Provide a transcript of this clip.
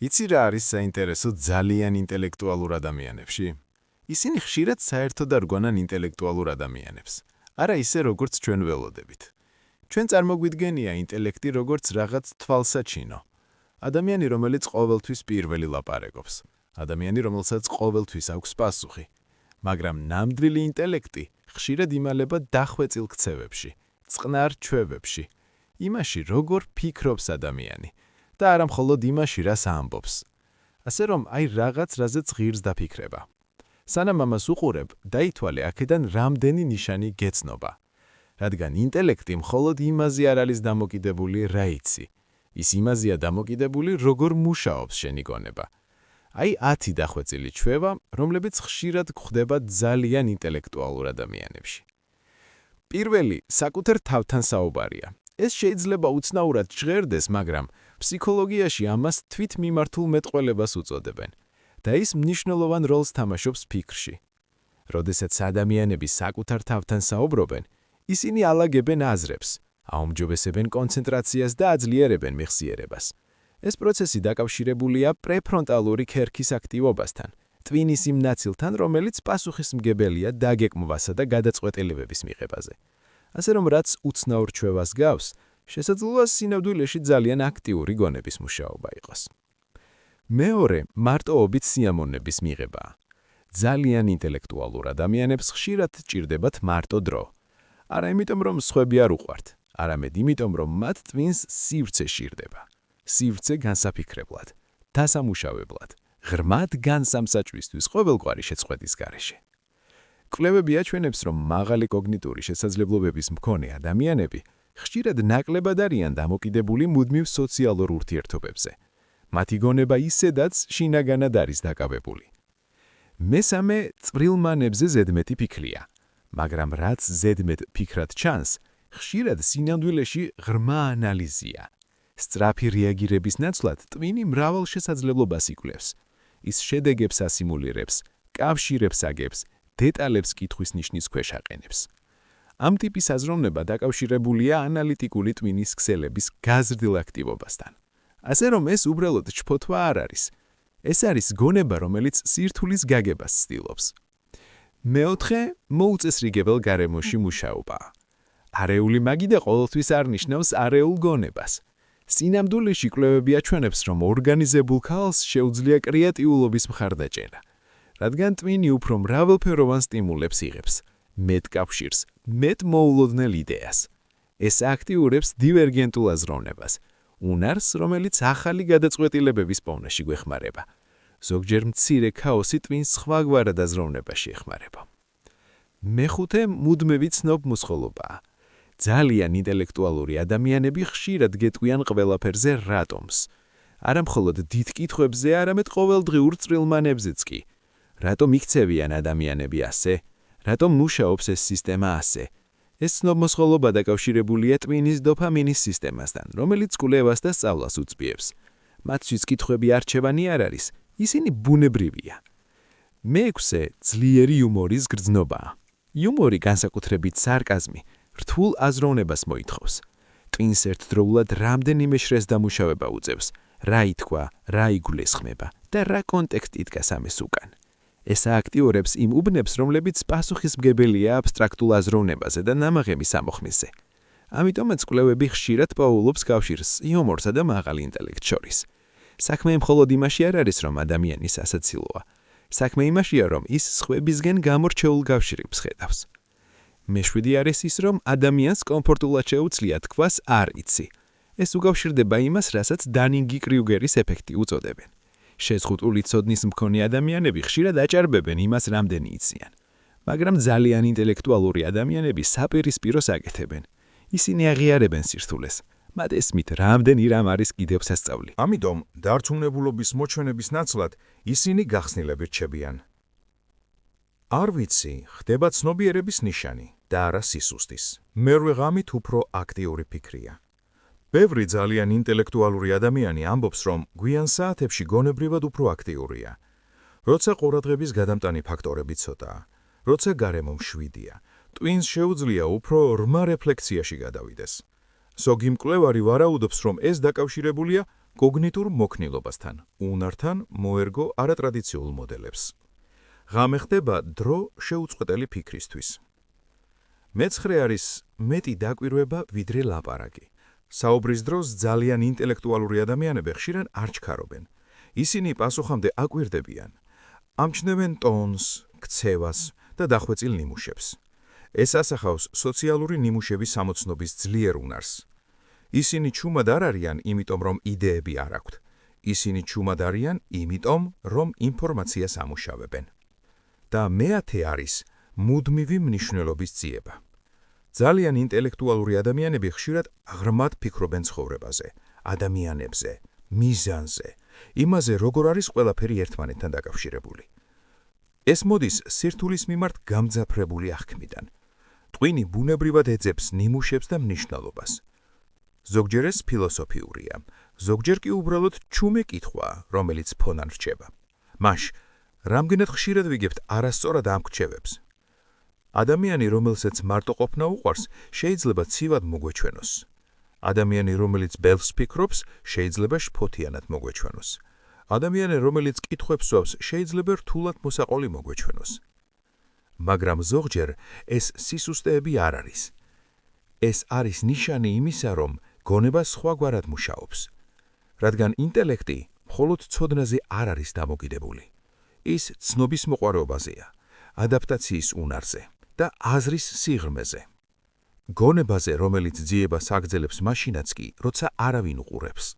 იცი რა არის საინტერესო ძალიან ინტელექტუალურ ადამიანებში? ისინი ხშირად საერთოდ არ გვანან ინტელექტუალურ ადამიანებს. არა ისე როგორც ჩვენ ველოდებით. ჩვენ წარმოგვიდგენია ინტელექტი როგორც რაღაც თვალსაჩინო. ადამიანი, რომელიც ყოველთვის პირველი ლაპარაკობს. ადამიანი, რომელსაც ყოველთვის აქვს პასუხი. მაგრამ ნამდვილი ინტელექტი ხშირად იმალება დახვეწილ ქცევებში, წყნარ ჩვევებში, იმაში, როგორ ფიქრობს ადამიანი. და არა მხოლოდ იმაში, რას ამბობს. ასე რომ, რაღაც რაზეც ღირს დაფიქრება. სანამ ამას უყურებ, დაითვალე აქედან რამდენი ნიშანი გეცნობა. რადგან ინტელექტი მხოლოდ იმაზე არ არის დამოკიდებული, რა იცი. ის იმაზეა დამოკიდებული, როგორ მუშაობს შენი გონება. 10 დახვეწილი ჩვევა, რომლებიც ხშირად გვხვდება ძალიან ინტელექტუალურ ადამიანებში. პირველი, საკუთარ თავთან საუბარია. ეს შეიძლება უცნაურად ჟღერდეს, მაგრამ ფსიქოლოგიაში ამას თვითმიმართულ მეტყველებას უწოდებენ და ის მნიშვნელოვან როლს თამაშობს ფიქრში. როდესაც ადამიანები საკუთარ თავთან საუბრობენ, ისინი ალაგებენ აზრებს, აუმჯობესებენ კონცენტრაციას და აძლიერებენ მეხსიერებას. ეს პროცესი დაკავშირებულია პრეფრონტალური ქერქის აქტივობასთან, ტვინის იმ ნაწილთან, რომელიც პასუხისმგებელია დაგეგმვასა და გადაწყვეტილებების მიღებაზე. ასე რომ, რაც უცნაურ ჩვევას გავს, შესაძლოა სინამდვილეში ძალიან აქტიური გონების მუშაობა იყოს. მეორე, მარტოობით სიამოვნების მიღებაა. ძალიან ინტელექტუალურ ადამიანებს ხშირად ჭირდებათ მარტო დრო. არა იმიტომ, რომ სხვები არ უყვართ, არამედ იმიტომ, რომ მათ ტვინს სივრცე შირდება. სივრცე განსაფიქრებლად, დასამუშავებლად, ღრმად განსამსაჭვისთვის ყოველგვარი შეწყვეტის გარეშე. კვლევები აჩვენებს, რომ მაღალი კოგნიტური შესაძლებლობების მქონე ადამიანები ხშირად ნაკლებად არიან დამოკიდებული მუდმივ სოციალურ ურთიერთობებზე. მათი გონება ისედაც შინაგანად არის დაკავებული. მესამე, წვრილმანებზე ზედმეტი ფიქრია, მაგრამ რაც ზედმეტ ფიქრად ჩანს, ხშირად სინამდვილეში ღრმა ანალიზია. სწრაფი რეაგირების ნაცვლად ტვინი მრავალ შესაძლებლობას იკვლევს. ის შედეგებს ასიმულირებს, კავშირებს აგებს, დეტალებს კითხვის ნიშნის ქვეშ აყენებს. ამ ტიპის აზროვნება დაკავშირებულია ანალიტიკური ტვინის ქსელების გაზრდილ აქტივობასთან. ასე რომ, ეს უბრალოდ ჩფოთვა არ არის. ეს არის გონება, რომელიც სირთულის გაგებას ცდილობს. მეოთხე, მოუწესრიგებელ გარემოში მუშაობაა. არეული მაგიდა ყოველთვის არ ნიშნავს არეულ გონებას. სინამდვილეში კვლევები აჩვენებს, რომ ორგანიზებულ ქალს შეუძლია კრეატიულობის მხარდაჭერა. რადგან ტვინი უფრო მრავალფეროვან სტიმულებს იღებს, მეტ კავშირს, მეტ მოულოდნელ იდეას. ეს აქტიურებს დივერგენტულ აზროვნებას, უნარს, რომელიც ახალი გადაწყვეტილებების პოვნაში გვეხმარება. ზოგჯერ მცირე ქაოსი ტვინს სხვაგვარად აზროვნებაში ეხმარება. მეხუთე, მუდმივი ცნობ-მუსხოლობაა. ძალიან ინტელექტუალური ადამიანები ხშირად გეტყვიან ყველაფერზე რატომს. არა მხოლოდ დიდ კითხვებზე, არამედ ყოველდღიურ წვრილმანებზეც კი. რატომ იქცევიან ადამიანები ასე? რატომ მუშაობს ეს სისტემა ასე? ეს ცნობ-მოსხოლობა დაკავშირებულია ტვინის დოფამინის სისტემასთან, რომელიც კვლევას და სწავლას უწბიებს. მათთვის კითხვები არჩევანი არ არის, ისინი ბუნებრივია. მეექვსე, ძლიერი იუმორის გრძნობაა. იუმორი განსაკუთრებით სარკაზმი, რთულ აზროვნებას მოითხოვს. ტვინს ერთდროულად რამდენიმე შრეს დამუშავება უწევს, რა ითქვა, რა იგულისხმება და რა კონტექსტი იდგა ამის უკან. ეს აქტიურებს იმ უბნებს, რომლებიც პასუხისმგებელია აბსტრაქტულ აზროვნებაზე და ნამაღების ამოხმისზე. ამიტომაც კვლევები ხშირად პაულობს კავშირს იუმორსა და მაღალი ინტელექტს შორის. საქმე მხოლოდ იმაში არ არის, რომ ადამიანის ასაცილოა. საქმე იმაშია, რომ ის სხვებისგან გამორჩეულ კავშირებს ხედავს. მეშვიდე არის ის, რომ ადამიანს კომფორტულად შეუძლია თქვას არ იცი. ეს უკავშირდება იმას, რასაც დანინგი-კრიუგერის ეფექტი უწოდებენ. შეზღუდული ცოდნის მქონე ადამიანები ხშირად აჭარბებენ იმას, რამდენი იციან. მაგრამ ძალიან ინტელექტუალური ადამიანები საპირისპიროს აკეთებენ. ისინი აღიარებენ სირთულეს. მათ ესმით, რამდენი რამ არის კიდევ სასწავლი. ამიტომ, დარწმუნებულობის მოჩვენების ნაცვლად, ისინი გახსნილებით რჩებიან. არ ვიცი, ხდება ცნობიერების ნიშანი და არა სისუსტის. მერვე ღამით უფრო აქტიური ფიქრია. ბევრი ძალიან ინტელექტუალური ადამიანი ამბობს, რომ გვიან საათებში გონებრივად უფრო აქტიურია. როცა ყურადღების გადამტანი ფაქტორები ცოტაა, როცა გარემო მშვიდია, ტვინს შეუძლია უფრო ღრმა რეფლექციაში გადავიდეს. ზოგი მკვლევარი ვარაუდობს, რომ ეს დაკავშირებულია კოგნიტურ მოქნილობასთან, უნართან მოერგო არატრადიციულ მოდელებს. ღამე ხდება დრო შეუწყვეტელი ფიქრისთვის. მეცხრე არის მეტი დაკვირვება ვიდრე ლაპარაკი. საუბრის დროს ძალიან ინტელექტუალური ადამიანები ხშირად არ ჩქარობენ. ისინი პასუხამდე აკვირდებიან. ამჩნევენ ტონს, ქცევას და დახვეწილ ნიმუშებს. ეს ასახავს სოციალური ნიმუშების სამოცნობის ძლიერ უნარს. ისინი ჩუმად არ არიან, იმიტომ რომ იდეები არ აქვთ. ისინი ჩუმად არიან, იმიტომ რომ ინფორმაციას ამუშავებენ. და მეათე არის მუდმივი მნიშვნელობის ძიება. ძალიან ინტელექტუალური ადამიანები ხშირად ღრმად ფიქრობენ ცხოვრებაზე, ადამიანებზე, მიზანზე, იმაზე, როგორ არის ყველაფერი ერთმანეთთან დაკავშირებული. ეს მოდის სირთულის მიმართ გამძაფრებული აღქმიდან. ტყვინი ბუნებრივად ეძებს ნიმუშებს და მნიშვნელობას. ზოგჯერ ეს ფილოსოფიურია, ზოგჯერ კი უბრალოდ ჩუმი კითხვაა, რომელიც ფონან რჩება. მაშ, რამდენად ხშირად ვიგებთ არასწორად ამ რჩევებს? ადამიანი, რომელსაც მარტოყოფნა უყვარს, შეიძლება ცივად მოგვეჩვენოს. ადამიანი, რომელიც ბელს ფიქრობს, შეიძლება შფოთიანად მოგვეჩვენოს. ადამიანი, რომელიც კითხვებს სვავს, შეიძლება რთულად მოსაყოლი მოგვეჩვენოს. მაგრამ ზოგჯერ ეს სისუსტეები არ არის. ეს არის ნიშანი იმისა, რომ გონება სხვაგვარად მუშაობს. რადგან ინტელექტი მხოლოდ ცოდნაზე არ არის დამოკიდებული. ის ცნობის მოყვარეობაზეა, ადაპტაციის უნარზე და აზრის სიღრმეზე. გონებაზე, რომელიც ძიებას აგრძელებს მაშინაც კი, როცა არავინ უყურებს.